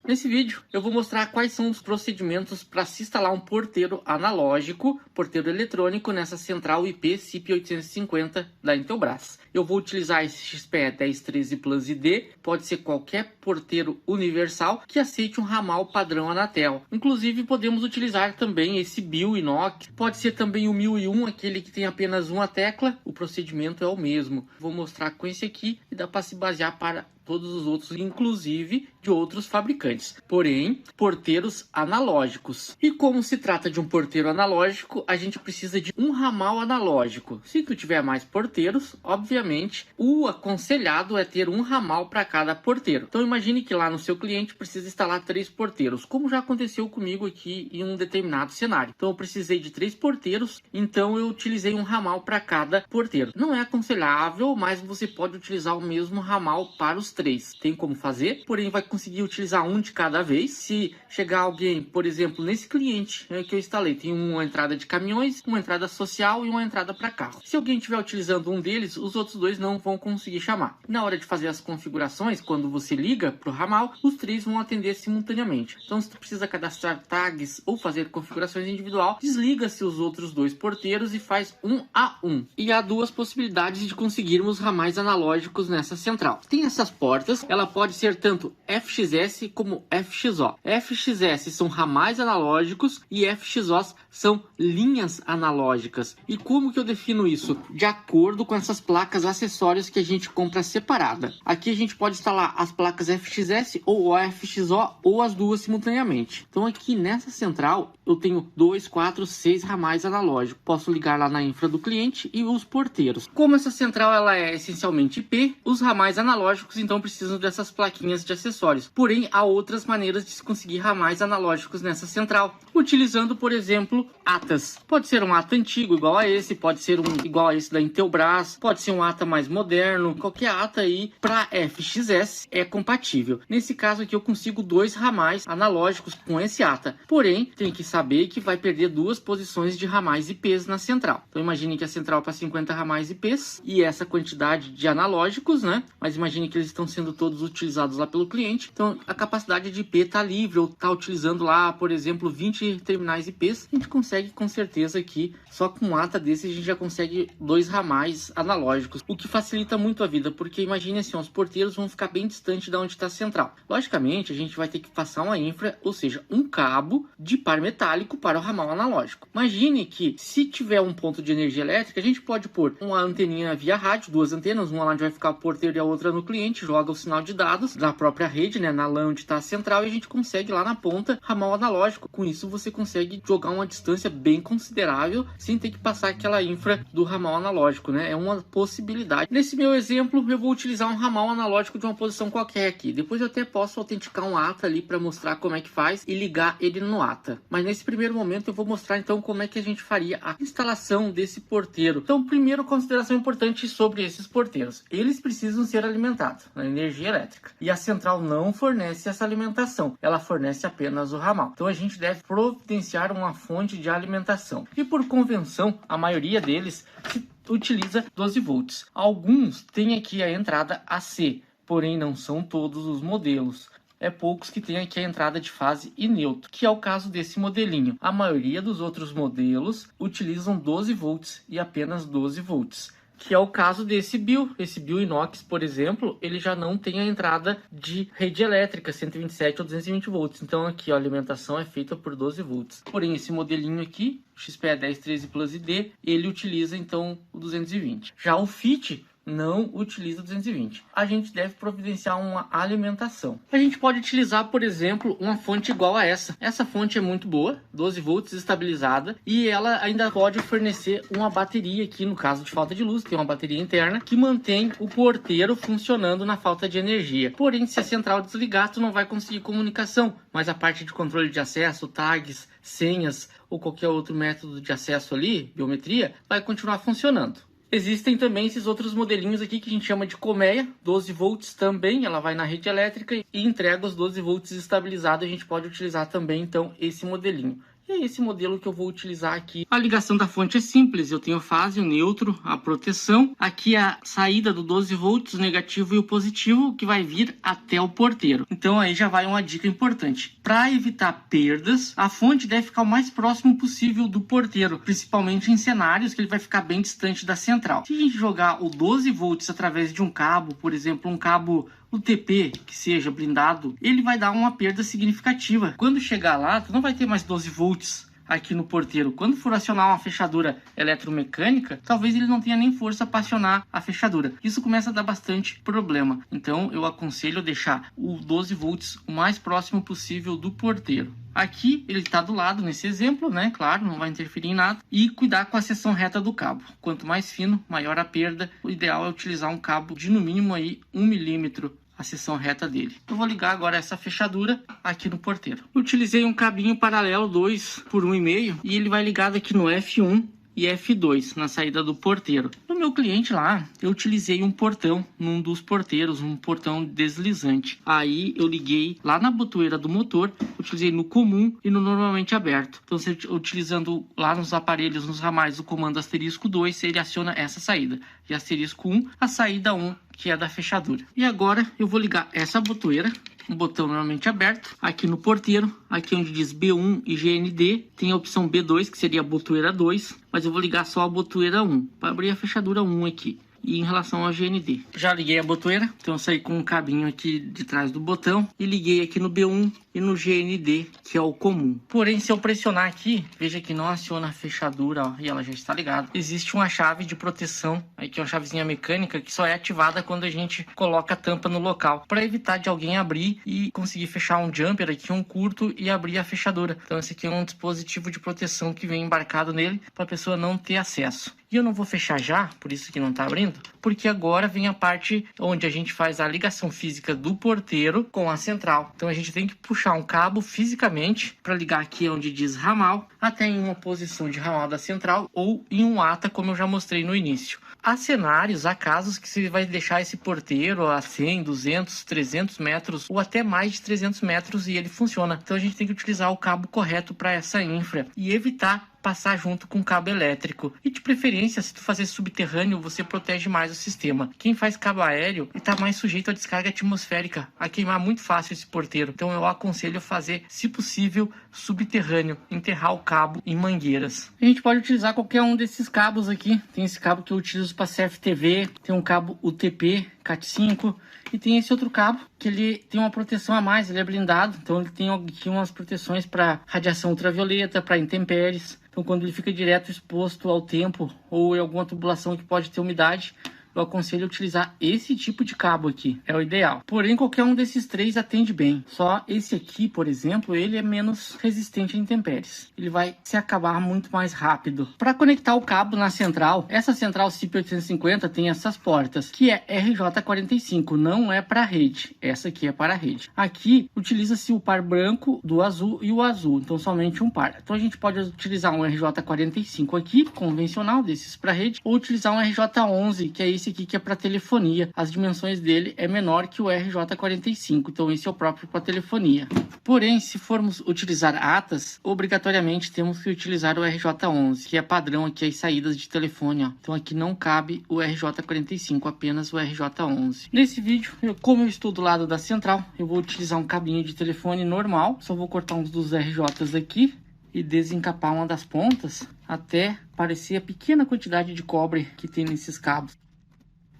Nesse vídeo eu vou mostrar quais são os procedimentos para se instalar um porteiro analógico, porteiro eletrônico nessa central IP CIP850 da Intelbras. Eu vou utilizar esse XPE 1013 Plus ID, pode ser qualquer porteiro universal que aceite um ramal padrão Anatel. Inclusive podemos utilizar também esse BIL inox, pode ser também o 1001, aquele que tem apenas uma tecla, o procedimento é o mesmo. Vou mostrar com esse aqui e dá para se basear para todos os outros, inclusive de outros fabricantes, porém porteiros analógicos. E como se trata de um porteiro analógico, a gente precisa de um ramal analógico. Se tu tiver mais porteiros, obviamente o aconselhado é ter um ramal para cada porteiro. Então imagine que lá no seu cliente precisa instalar 3 porteiros, como já aconteceu comigo aqui em um determinado cenário. Então eu precisei de 3 porteiros, então eu utilizei um ramal para cada porteiro. Não é aconselhável, mas você pode utilizar o mesmo ramal para os 3. Tem como fazer, porém vai conseguir utilizar um de cada vez. Se chegar alguém, por exemplo, nesse cliente que eu instalei, tem uma entrada de caminhões, uma entrada social e uma entrada para carro. Se alguém estiver utilizando um deles, os outros 2 não vão conseguir chamar. Na hora de fazer as configurações, quando você liga para o ramal, os 3 vão atender simultaneamente. Então se tu precisa cadastrar tags ou fazer configurações individual, desliga-se os outros 2 porteiros e faz 1 a 1. E há 2 possibilidades de conseguirmos ramais analógicos nessa central. Tem essas portas, ela pode ser tanto FXS como FXO. FXS são ramais analógicos e FXOs são linhas analógicas. E como que eu defino isso? De acordo com essas placas acessórias que a gente compra separada. Aqui a gente pode instalar as placas FXS ou FXO ou as duas simultaneamente. Então aqui nessa central eu tenho 2, 4, 6 ramais analógicos. Posso ligar lá na infra do cliente e os porteiros. Como essa central ela é essencialmente IP, os ramais analógicos então precisam dessas plaquinhas de acessórios. Porém, há outras maneiras de se conseguir ramais analógicos nessa central, utilizando, por exemplo, ATAs. Pode ser um ATA antigo igual a esse, pode ser um igual a esse da Intelbras, pode ser um ATA mais moderno, qualquer ATA aí para FXS é compatível. Nesse caso aqui eu consigo 2 ramais analógicos com esse ATA, porém tem que saber que vai perder 2 posições de ramais IPs na central. Então imagine que a central para 50 ramais IPs e essa quantidade de analógicos, né? Mas imagine que eles estão sendo todos utilizados lá pelo cliente, então a capacidade de IP está livre ou está utilizando lá, por exemplo, 20 terminais IPs, a gente consegue com certeza aqui, só com um ATA desse a gente já consegue 2 ramais analógicos, o que facilita muito a vida, porque imagine assim, os porteiros vão ficar bem distante de onde está a central. Logicamente a gente vai ter que passar uma infra, ou seja, um cabo de par metálico para o ramal analógico. Imagine que se tiver um ponto de energia elétrica, a gente pode pôr uma anteninha via rádio, 2 antenas, uma lá onde vai ficar o porteiro e a outra no cliente, joga o sinal de dados da própria rede, né, na LAN onde está a central, e a gente consegue lá na ponta ramal analógico. Com isso você consegue jogar uma distância bem considerável sem ter que passar aquela infra do ramal analógico, né? É uma possibilidade. Nesse meu exemplo eu vou utilizar um ramal analógico de uma posição qualquer aqui. Depois eu até posso autenticar um ATA ali para mostrar como é que faz e ligar ele no ATA. Mas nesse primeiro momento eu vou mostrar então como é que a gente faria a instalação desse porteiro. Então, primeiro, consideração importante sobre esses porteiros. Eles precisam ser alimentados na energia elétrica. E a central não fornece essa alimentação. Ela fornece apenas o ramal. Então a gente deve providenciar uma fonte de alimentação. E por convenção, a maioria deles se utiliza 12 volts. Alguns têm aqui a entrada AC, porém não são todos os modelos. É poucos que tem aqui a entrada de fase e neutro, que é o caso desse modelinho. A maioria dos outros modelos utilizam 12 volts e apenas 12 volts. Que é o caso desse BIL. Esse BIL inox, por exemplo, ele já não tem a entrada de rede elétrica, 127 ou 220 volts. Então aqui ó, a alimentação é feita por 12 volts. Porém, esse modelinho aqui, o XPE 1013 Plus ID, ele utiliza então o 220. Já o FIT não utiliza 220. A gente deve providenciar uma alimentação. A gente pode utilizar, por exemplo, uma fonte igual a essa. Essa fonte é muito boa, 12 volts estabilizada, e ela ainda pode fornecer uma bateria aqui, no caso de falta de luz, tem uma bateria interna que mantém o porteiro funcionando na falta de energia. Porém, se a central desligar, tu não vai conseguir comunicação, mas a parte de controle de acesso, tags, senhas ou qualquer outro método de acesso ali, biometria, vai continuar funcionando. Existem também esses outros modelinhos aqui que a gente chama de colmeia, 12 volts também, ela vai na rede elétrica e entrega os 12 volts estabilizados. A gente pode utilizar também então esse modelinho. é esse modelo que eu vou utilizar aqui. A ligação da fonte é simples, eu tenho fase, o neutro, a proteção. Aqui a saída do 12 volts, o negativo e o positivo, que vai vir até o porteiro. Então aí já vai uma dica importante. Para evitar perdas, a fonte deve ficar o mais próximo possível do porteiro, principalmente em cenários que ele vai ficar bem distante da central. Se a gente jogar o 12 volts através de um cabo, por exemplo, um cabo UTP que seja blindado, ele vai dar uma perda significativa. Quando chegar lá, tu não vai ter mais 12 volts aqui no porteiro. Quando for acionar uma fechadura eletromecânica, talvez ele não tenha nem força para acionar a fechadura. Isso começa a dar bastante problema. Então eu aconselho deixar o 12 volts o mais próximo possível do porteiro. Aqui ele está do lado nesse exemplo, né? Claro, não vai interferir em nada. E cuidar com a seção reta do cabo. Quanto mais fino, maior a perda. O ideal é utilizar um cabo de no mínimo aí 1 milímetro. A seção reta dele. Eu vou ligar agora essa fechadura aqui no porteiro. Eu utilizei um cabinho paralelo 2 por 1,5 e ele vai ligado aqui no F1 e F2 na saída do porteiro. No meu cliente lá, eu utilizei um portão num dos porteiros, um portão deslizante. Aí eu liguei lá na botoeira do motor, utilizei no comum e no normalmente aberto. Então, você utilizando lá nos aparelhos, nos ramais, o comando asterisco 2, ele aciona essa saída. E asterisco 1, a saída 1, que é da fechadura. E agora eu vou ligar essa botoeira, um botão normalmente aberto, aqui no porteiro, aqui onde diz B1 e GND, tem a opção B2, que seria a botoeira 2, mas eu vou ligar só a botoeira 1, para abrir a fechadura 1 aqui. E em relação ao GND, já liguei a botoeira, então eu saí com um cabinho aqui de trás do botão e liguei aqui no B1 e no GND, que é o comum. Porém, se eu pressionar aqui, veja que não aciona a fechadura, ó, e ela já está ligada. Existe uma chave de proteção, aí que é uma chavezinha mecânica que só é ativada quando a gente coloca a tampa no local, para evitar de alguém abrir e conseguir fechar um jumper aqui, um curto, e abrir a fechadura. Então esse aqui é um dispositivo de proteção que vem embarcado nele para a pessoa não ter acesso. E eu não vou fechar já, por isso que não está abrindo, porque agora vem a parte onde a gente faz a ligação física do porteiro com a central. Então a gente tem que puxar um cabo fisicamente para ligar aqui onde diz ramal, até em uma posição de ramal da central ou em um ATA, como eu já mostrei no início. Há cenários, há casos que você vai deixar esse porteiro a 100, 200, 300 metros ou até mais de 300 metros e ele funciona. Então a gente tem que utilizar o cabo correto para essa infra e evitar passar junto com cabo elétrico. E de preferência, se tu fazer subterrâneo, você protege mais o sistema. Quem faz cabo aéreo está mais sujeito à descarga atmosférica, a queimar muito fácil esse porteiro. Então eu aconselho fazer, se possível, subterrâneo, enterrar o cabo em mangueiras. A gente pode utilizar qualquer um desses cabos aqui. Tem esse cabo que eu utilizo para CFTV, tem um cabo UTP, Cat5, e tem esse outro cabo que ele tem uma proteção a mais, ele é blindado, então ele tem aqui umas proteções para radiação ultravioleta, para intempéries. Então quando ele fica direto exposto ao tempo ou em alguma tubulação que pode ter umidade, eu aconselho utilizar esse tipo de cabo aqui, é o ideal. Porém, qualquer um desses três atende bem. Só esse aqui, por exemplo, ele é menos resistente a intempéries. Ele vai se acabar muito mais rápido. Para conectar o cabo na central, essa central CIP850 tem essas portas, que é RJ45, não é para rede. Essa aqui é para a rede. Aqui, utiliza-se o par branco do azul e o azul, então somente um par. Então a gente pode utilizar um RJ45 aqui, convencional, desses para rede, ou utilizar um RJ11, que é esse aqui que é para telefonia. As dimensões dele é menor que o RJ45, então esse é o próprio para telefonia. Porém, se formos utilizar ATAs, obrigatoriamente temos que utilizar o RJ11, que é padrão aqui as saídas de telefone, ó. Então aqui não cabe o RJ45, apenas o RJ11. Nesse vídeo, como eu estou do lado da central, eu vou utilizar um cabinho de telefone normal, só vou cortar uns dos RJs aqui e desencapar uma das pontas até aparecer a pequena quantidade de cobre que tem nesses cabos.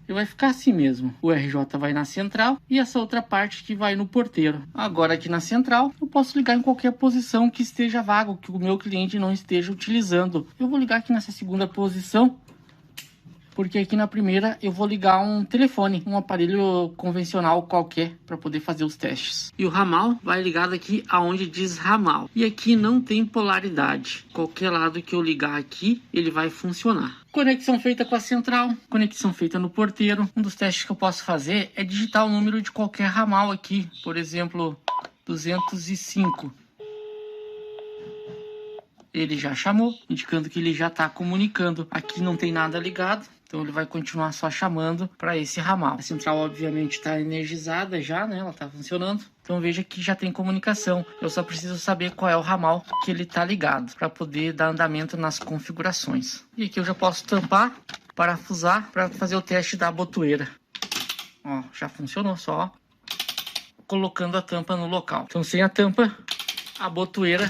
E vai ficar assim mesmo. O RJ vai na central e essa outra parte que vai no porteiro. Agora aqui na central, eu posso ligar em qualquer posição que esteja vago, que o meu cliente não esteja utilizando. Eu vou ligar aqui nessa segunda posição, porque aqui na primeira eu vou ligar um telefone, um aparelho convencional qualquer, para poder fazer os testes. E o ramal vai ligado aqui aonde diz ramal. E aqui não tem polaridade. Qualquer lado que eu ligar aqui, ele vai funcionar. Conexão feita com a central, conexão feita no porteiro. Um dos testes que eu posso fazer é digitar o número de qualquer ramal aqui. Por exemplo, 205. Ele já chamou, indicando que ele já está comunicando. Aqui não tem nada ligado, Então ele vai continuar só chamando para esse ramal. A central obviamente está energizada já, né? Ela está funcionando. Então veja que já tem comunicação. Eu só preciso saber qual é o ramal que ele está ligado para poder dar andamento nas configurações. E aqui eu já posso tampar, parafusar para fazer o teste da botoeira. Ó, já funcionou só colocando a tampa no local. Então sem a tampa, a botoeira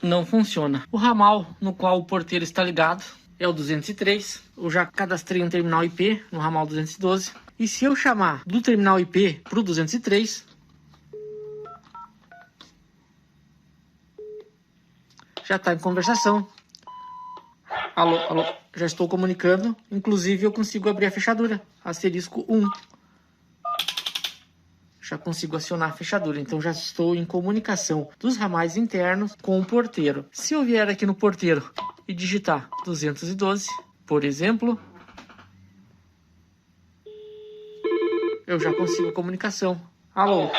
não funciona. O ramal no qual o porteiro está ligado é o 203. Eu já cadastrei um terminal IP no ramal 212. E se eu chamar do terminal IP para o 203, já está em conversação. Alô, alô, já estou comunicando. Inclusive eu consigo abrir a fechadura. Asterisco 1. Já consigo acionar a fechadura. Então já estou em comunicação dos ramais internos com o porteiro. Se eu vier aqui no porteiro e digitar 212, por exemplo, eu já consigo comunicação. Alô?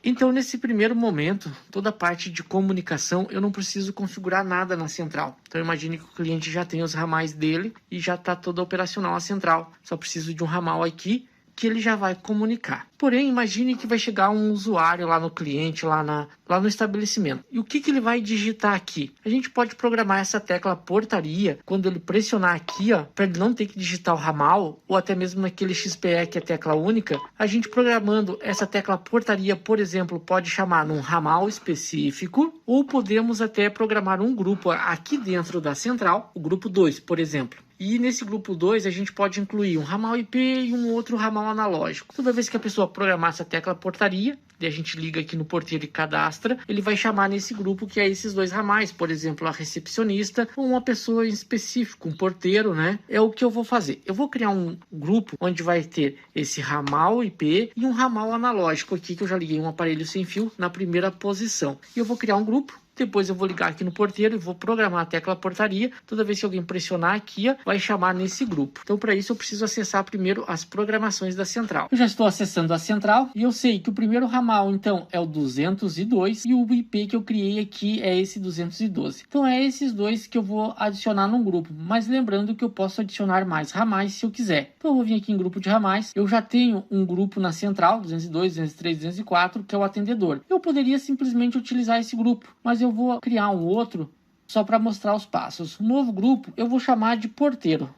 Então, nesse primeiro momento, toda a parte de comunicação, eu não preciso configurar nada na central. Então, imagine que o cliente já tem os ramais dele e já está toda operacional a central. Só preciso de um ramal aqui que ele já vai comunicar. Porém, imagine que vai chegar um usuário lá no cliente, lá no estabelecimento. E o que ele vai digitar aqui? A gente pode programar essa tecla portaria, quando ele pressionar aqui, ó, para ele não ter que digitar o ramal, ou até mesmo naquele XPE que é tecla única, a gente programando essa tecla portaria, por exemplo, pode chamar num ramal específico, ou podemos até programar um grupo aqui dentro da central, o grupo 2, por exemplo. E nesse grupo 2 a gente pode incluir um ramal IP e um outro ramal analógico. Toda vez que a pessoa programar essa tecla portaria, e a gente liga aqui no porteiro e cadastra, ele vai chamar nesse grupo que é esses dois ramais, por exemplo, a recepcionista ou uma pessoa em específico, um porteiro, né? É o que eu vou fazer. Eu vou criar um grupo onde vai ter esse ramal IP e um ramal analógico aqui, que eu já liguei um aparelho sem fio na primeira posição. E eu vou criar um grupo. Depois eu vou ligar aqui no porteiro e vou programar a tecla portaria. Toda vez que alguém pressionar aqui, ó, vai chamar nesse grupo. Então, para isso, eu preciso acessar primeiro as programações da central. Eu já estou acessando a central e eu sei que o primeiro ramal, então, é o 202 e o IP que eu criei aqui é esse 212. Então, é esses dois que eu vou adicionar num grupo. Mas lembrando que eu posso adicionar mais ramais se eu quiser. Então, eu vou vir aqui em grupo de ramais. Eu já tenho um grupo na central, 202, 203, 204, que é o atendedor. Eu poderia simplesmente utilizar esse grupo, mas eu vou criar um outro só para mostrar os passos. Um novo grupo eu vou chamar de porteiro.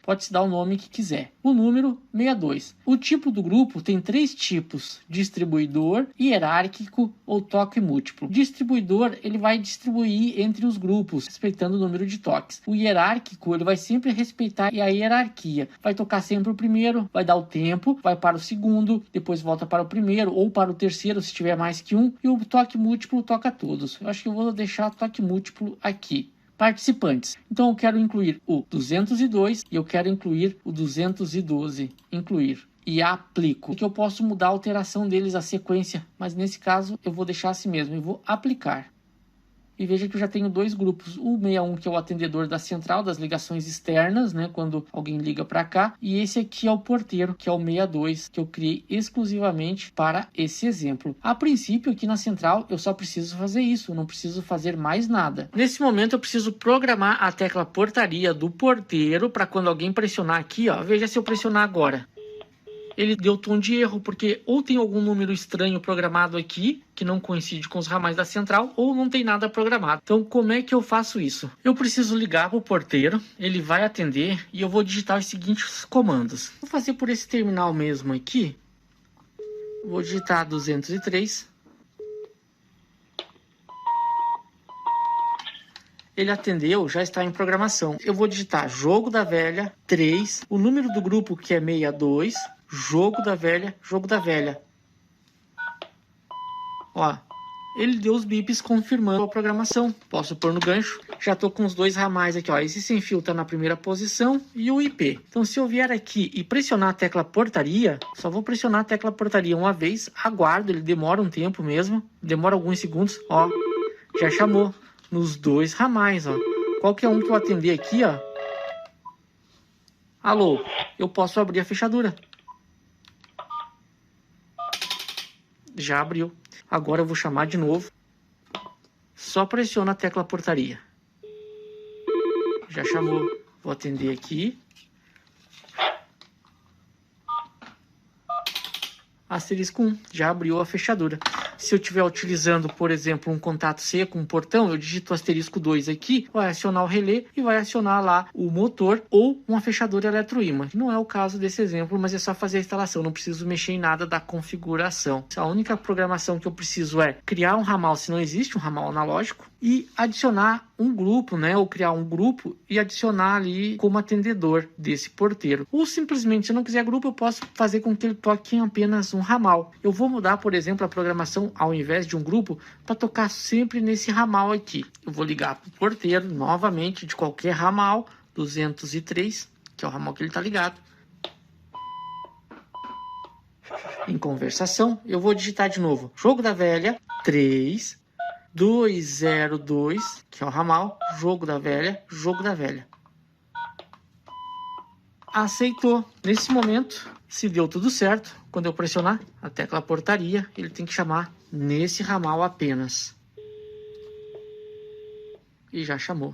Pode-se dar o nome que quiser. O número 62. O tipo do grupo tem 3 tipos: distribuidor, hierárquico ou toque múltiplo. Distribuidor, ele vai distribuir entre os grupos, respeitando o número de toques. O hierárquico, ele vai sempre respeitar a hierarquia. Vai tocar sempre o primeiro, vai dar o tempo, vai para o segundo, depois volta para o primeiro ou para o terceiro, se tiver mais que um. E o toque múltiplo toca todos. Eu acho que eu vou deixar toque múltiplo aqui. Participantes. Então eu quero incluir o 202 e eu quero incluir o 212. Incluir. E aplico. Porque eu posso mudar a alteração deles, a sequência. Mas nesse caso eu vou deixar assim mesmo. Eu vou aplicar. E veja que eu já tenho 2 grupos. O 61, que é o atendedor da central, das ligações externas, né? Quando alguém liga para cá. E esse aqui é o porteiro, que é o 62, que eu criei exclusivamente para esse exemplo. A princípio, aqui na central, eu só preciso fazer isso. Eu não preciso fazer mais nada. Nesse momento, eu preciso programar a tecla portaria do porteiro para quando alguém pressionar aqui, ó. Veja se eu pressionar agora. Ele deu tom de erro, porque ou tem algum número estranho programado aqui, que não coincide com os ramais da central, ou não tem nada programado. Então, como é que eu faço isso? Eu preciso ligar para o porteiro, ele vai atender, e eu vou digitar os seguintes comandos. Vou fazer por esse terminal mesmo aqui. Vou digitar 203. Ele atendeu, já está em programação. Eu vou digitar jogo da velha 3, o número do grupo que é 62, jogo da velha. Ó, ele deu os bips confirmando a programação. Posso pôr no gancho. Já estou com os 2 ramais aqui, ó. Esse sem fio está na primeira posição e o IP. Então, se eu vier aqui e pressionar a tecla portaria, só vou pressionar a tecla portaria uma vez, aguardo, ele demora um tempo mesmo, demora alguns segundos, ó, já chamou. Nos 2 ramais, ó. Qualquer um que eu atender aqui, ó. Alô, eu posso abrir a fechadura. Já abriu. Agora eu vou chamar de novo. só pressiona a tecla portaria. Já chamou. Vou atender aqui. Asterisco 1, já abriu a fechadura. Se eu estiver utilizando, por exemplo, um contato seco, um portão, eu digito asterisco 2 aqui, vai acionar o relé e vai acionar lá o motor ou uma fechadura eletroímã. Não é o caso desse exemplo, mas é só fazer a instalação, não preciso mexer em nada da configuração. A única programação que eu preciso é criar um ramal, se não existe um ramal analógico, e adicionar um grupo, né? Ou criar um grupo e adicionar ali como atendedor desse porteiro. Ou simplesmente, se eu não quiser grupo, eu posso fazer com que ele toque em apenas um ramal. Eu vou mudar, por exemplo, a programação ao invés de um grupo para tocar sempre nesse ramal aqui. Eu vou ligar para o porteiro novamente de qualquer ramal, 203, que é o ramal que ele está ligado. Em conversação, eu vou digitar de novo. Jogo da velha, 3... 202, que é o ramal, jogo da velha. Aceitou. Nesse momento, se deu tudo certo, quando eu pressionar a tecla portaria, ele tem que chamar nesse ramal apenas. E já chamou.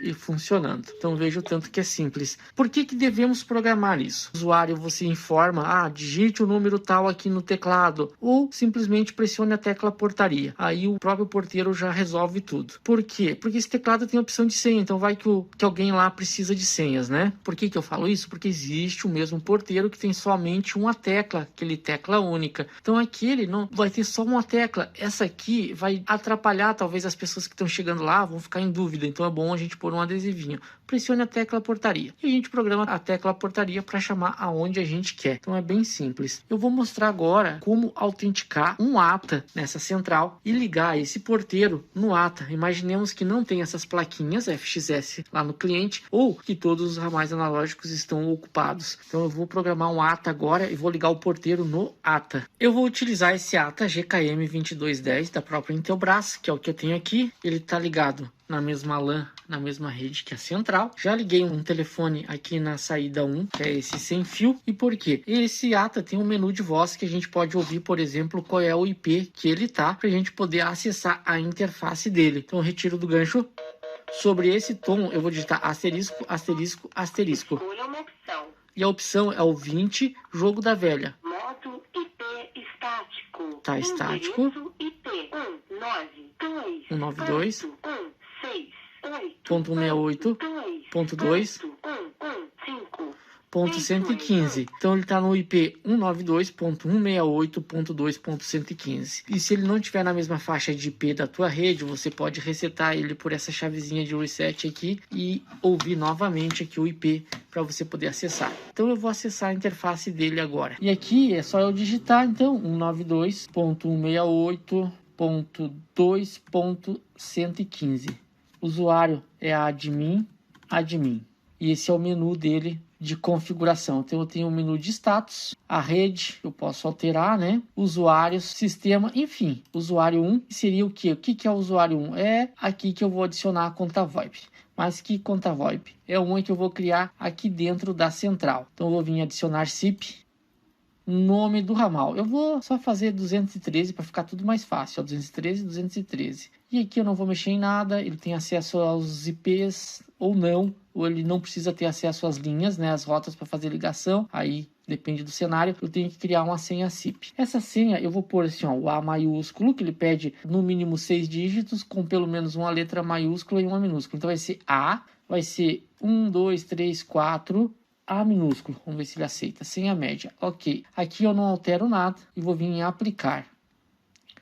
E funcionando. Então veja o tanto que é simples. Por que devemos programar isso? O usuário, você informa, digite o número tal aqui no teclado, ou simplesmente pressione a tecla portaria. Aí o próprio porteiro já resolve tudo. Por quê? Porque esse teclado tem opção de senha, então vai que alguém lá precisa de senhas, né? Por que eu falo isso? Porque existe o mesmo porteiro que tem somente uma tecla, aquele tecla única. Então aquele não vai ter só uma tecla. Essa aqui vai atrapalhar, talvez as pessoas que estão chegando lá vão ficar em dúvida. Então é bom a gente pôr um adesivinho. Pressione a tecla portaria. E a gente programa a tecla portaria para chamar aonde a gente quer. Então é bem simples. Eu vou mostrar agora como autenticar um ATA nessa central e ligar esse porteiro no ATA. Imaginemos que não tem essas plaquinhas FXS lá no cliente ou que todos os ramais analógicos estão ocupados. Então eu vou programar um ATA agora e vou ligar o porteiro no ATA. Eu vou utilizar esse ATA GKM 2210 da própria Intelbras, que é o que eu tenho aqui. Ele está ligado na mesma LAN, na mesma rede que a central. Já liguei um telefone aqui na saída 1, que é esse sem fio. E por quê? Esse ATA tem um menu de voz que a gente pode ouvir, por exemplo, qual é o IP que ele tá, para a gente poder acessar a interface dele. Então eu retiro do gancho. Sobre esse tom, eu vou digitar asterisco, asterisco, asterisco. Escolha uma opção. E a opção é o 20, jogo da velha. Modo IP estático. Tá estático. Endereço IP 192. 168. 192.115. Então ele está no IP 192.168.2.115. E se ele não estiver na mesma faixa de IP da tua rede, você pode resetar ele por essa chavezinha de reset aqui e ouvir novamente aqui o IP para você poder acessar. Então eu vou acessar a interface dele agora. E aqui é só eu digitar então 192.168.2.115. Usuário é admin. E esse é o menu dele de configuração. Então eu tenho o menu de status, a rede, eu posso alterar, né? Usuários, sistema, enfim. Usuário 1 seria o quê? O que é o usuário 1? É aqui que eu vou adicionar a conta VoIP. Mas que conta VoIP? É uma que eu vou criar aqui dentro da central. Então eu vou vir adicionar SIP. Nome do ramal. Eu vou só fazer 213 para ficar tudo mais fácil. 213, 213. E aqui eu não vou mexer em nada. Ele tem acesso aos IPs ou não. Ou ele não precisa ter acesso às linhas, né? As rotas para fazer ligação. Aí depende do cenário. Eu tenho que criar uma senha SIP. Essa senha eu vou pôr assim, ó, o A maiúsculo, que ele pede no mínimo 6 dígitos, com pelo menos uma letra maiúscula e uma minúscula. Então vai ser A, vai ser 1, 2, 3, 4... A minúsculo, vamos ver se ele aceita, senha média, ok. Aqui eu não altero nada e vou vir em aplicar.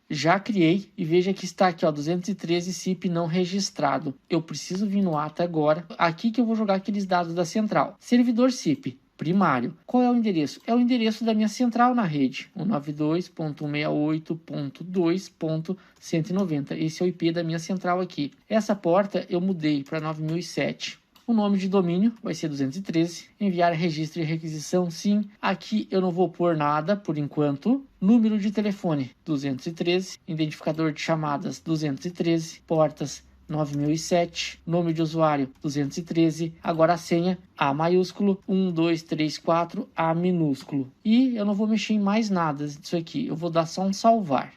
Já criei e veja que está aqui, ó, 213 SIP não registrado. Eu preciso vir no ATA agora, aqui que eu vou jogar aqueles dados da central. Servidor SIP primário. Qual é o endereço? É o endereço da minha central na rede, 192.168.2.190. Esse é o IP da minha central aqui. Essa porta eu mudei para 9007. O nome de domínio vai ser 213. Enviar registro e requisição, sim. Aqui eu não vou pôr nada por enquanto. Número de telefone, 213. Identificador de chamadas, 213. Portas, 9007, nome de usuário 213, agora a senha A maiúsculo 1234 A minúsculo. E eu não vou mexer em mais nada disso aqui, eu vou dar só um salvar.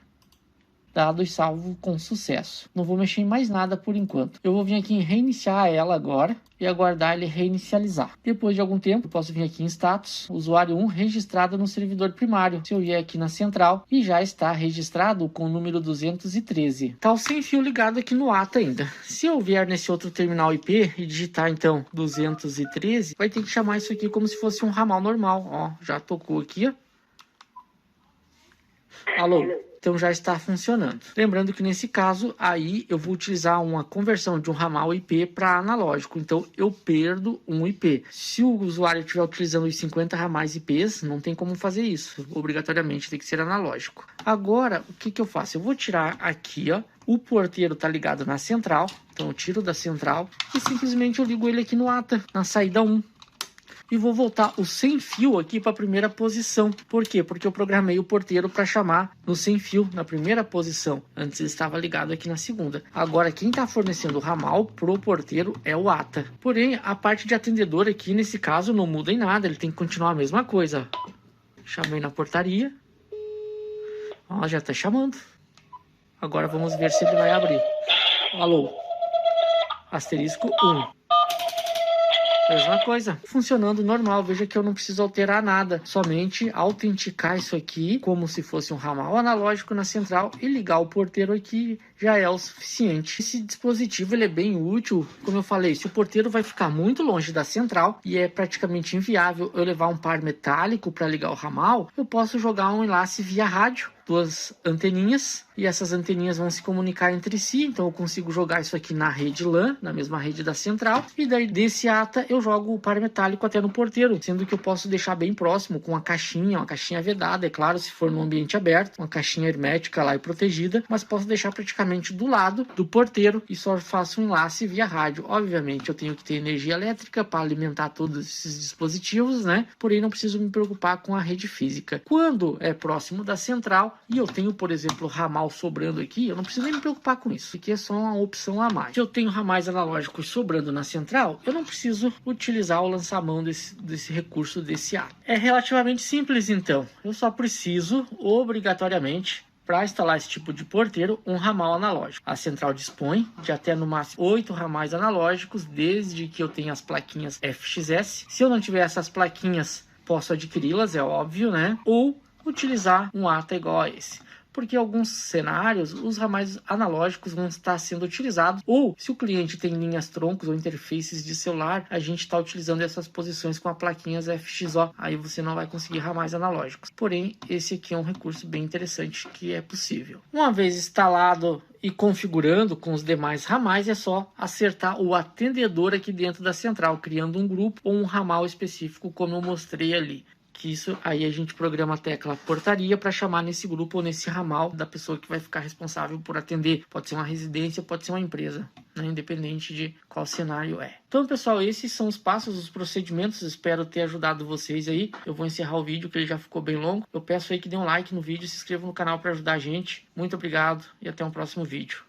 Dado e salvo com sucesso. Não vou mexer em mais nada por enquanto. Eu vou vir aqui em reiniciar ela agora e aguardar ele reinicializar. Depois de algum tempo, eu posso vir aqui em status, usuário 1 registrado no servidor primário. Se eu vier aqui na central, e já está registrado com o número 213. Está o sem fio ligado aqui no ATA ainda. Se eu vier nesse outro terminal IP e digitar então 213, vai ter que chamar isso aqui como se fosse um ramal normal. Ó, já tocou aqui, ó. Alô? Então já está funcionando. Lembrando que nesse caso, aí eu vou utilizar uma conversão de um ramal IP para analógico. Então eu perdo um IP. Se o usuário estiver utilizando os 50 ramais IPs, não tem como fazer isso. Obrigatoriamente tem que ser analógico. Agora, o que eu faço? Eu vou tirar aqui, ó. O porteiro está ligado na central. Então eu tiro da central e simplesmente eu ligo ele aqui no ATA, na saída 1. E vou voltar o sem fio aqui para a primeira posição. Por quê? Porque eu programei o porteiro para chamar no sem fio na primeira posição. Antes ele estava ligado aqui na segunda. Agora quem está fornecendo o ramal pro porteiro é o ATA. Porém, a parte de atendedor aqui nesse caso não muda em nada. Ele tem que continuar a mesma coisa. Chamei na portaria. Ó, já está chamando. Agora vamos ver se ele vai abrir. Alô. Asterisco 1. Mesma coisa, funcionando normal. Veja que eu não preciso alterar nada, somente autenticar isso aqui como se fosse um ramal analógico na central e ligar o porteiro aqui já é o suficiente. Esse dispositivo ele é bem útil, como eu falei, se o porteiro vai ficar muito longe da central e é praticamente inviável eu levar um par metálico para ligar o ramal, eu posso jogar um enlace via rádio, duas anteninhas, e essas anteninhas vão se comunicar entre si, então eu consigo jogar isso aqui na rede LAN, na mesma rede da central, e daí desse ATA eu jogo o par metálico até no porteiro, sendo que eu posso deixar bem próximo com uma caixinha vedada, é claro, se for num ambiente aberto, uma caixinha hermética lá e protegida, mas posso deixar praticamente do lado do porteiro e só faço um enlace via rádio. Obviamente eu tenho que ter energia elétrica para alimentar todos esses dispositivos, né? Porém não preciso me preocupar com a rede física. Quando é próximo da central e eu tenho, por exemplo, ramal sobrando aqui, eu não preciso nem me preocupar com isso, porque é só uma opção a mais. Se eu tenho ramais analógicos sobrando na central, eu não preciso utilizar o lançamão desse recurso desse ATA. É relativamente simples então. Eu só preciso obrigatoriamente, para instalar esse tipo de porteiro, um ramal analógico. A central dispõe de até no máximo 8 ramais analógicos, desde que eu tenha as plaquinhas FXS. Se eu não tiver essas plaquinhas, posso adquiri-las, é óbvio, né? Ou utilizar um ATA igual a esse. Porque em alguns cenários os ramais analógicos vão estar sendo utilizados, ou se o cliente tem linhas troncos ou interfaces de celular, a gente está utilizando essas posições com as plaquinhas FXO, aí você não vai conseguir ramais analógicos. Porém, esse aqui é um recurso bem interessante que é possível. Uma vez instalado e configurando com os demais ramais, é só acertar o atendedor aqui dentro da central, criando um grupo ou um ramal específico, como eu mostrei ali. Que isso aí a gente programa a tecla portaria para chamar nesse grupo ou nesse ramal da pessoa que vai ficar responsável por atender. Pode ser uma residência, pode ser uma empresa, né? Independente de qual cenário é. Então, pessoal, esses são os passos, os procedimentos. Espero ter ajudado vocês aí. Eu vou encerrar o vídeo, que ele já ficou bem longo. Eu peço aí que dê um like no vídeo, se inscreva no canal para ajudar a gente. Muito obrigado e até um próximo vídeo.